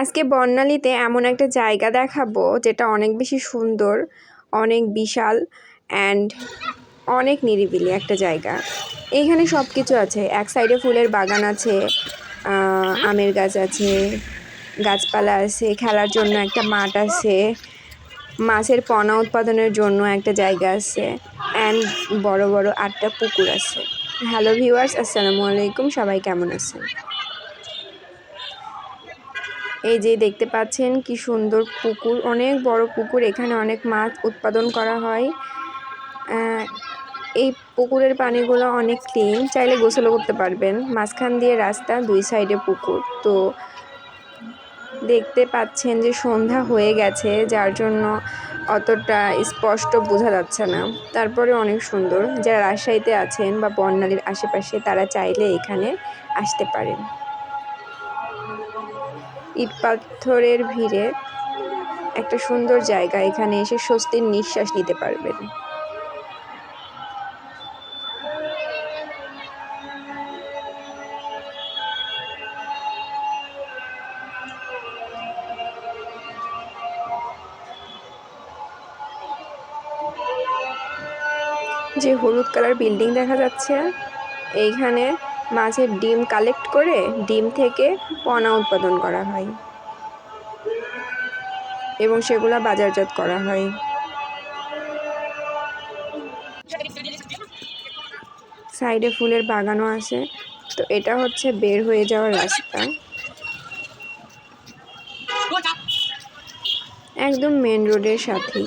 আজকে বর্ণালীতে এমন একটা জায়গা দেখাবো যেটা অনেক বেশি সুন্দর, অনেক বিশাল অ্যান্ড অনেক নিরিবিলি একটা জায়গা। এইখানে সব কিছু আছে। এক সাইডে ফুলের বাগান আছে, আমের গাছ আছে, গাছপালা আছে, খেলার জন্য একটা মাঠ আছে, মাছের পোনা উৎপাদনের জন্য একটা জায়গা আছে অ্যান্ড বড় বড় 8টা পুকুর আছে। হ্যালো ভিউয়ার্স, আসসালামু আলাইকুম, সবাই কেমন আছেন? এই যে দেখতে পাচ্ছেন কি সুন্দর পুকুর, অনেক বড় পুকুর। এখানে অনেক মাছ উৎপাদন করা হয়। এই পুকুরের পানিগুলো অনেক ক্লিন, চাইলে গোসলও করতে পারবেন। মাঝখান দিয়ে রাস্তা, 2 সাইডে পুকুর। তো দেখতে পাচ্ছেন যে সন্ধ্যা হয়ে গেছে, যার জন্য অতটা স্পষ্ট বোঝা যাচ্ছে না, তারপরে অনেক সুন্দর। যারা রাজশাহীতে আছেন বা বর্ণালীর আশেপাশে তারা চাইলে এখানে আসতে পারেন। ইট পাথরের ভিড়ে একটা সুন্দর জায়গা, এখানে এসে স্বস্তির নিঃশ্বাস নিতে পারবেন। যে হলুদ কালার বিল্ডিং দেখা যাচ্ছে, এইখানে মাছের ডিম কালেক্ট করে ডিম থেকে পোনা উৎপাদন করা হয় এবং সেগুলা বাজারজাত করা হয়। সাইডে ফুলের বাগানও আছে। তো এটা হচ্ছে বের হয়ে যাওয়ার রাস্তা, একদম মেন রোডের সাথেই।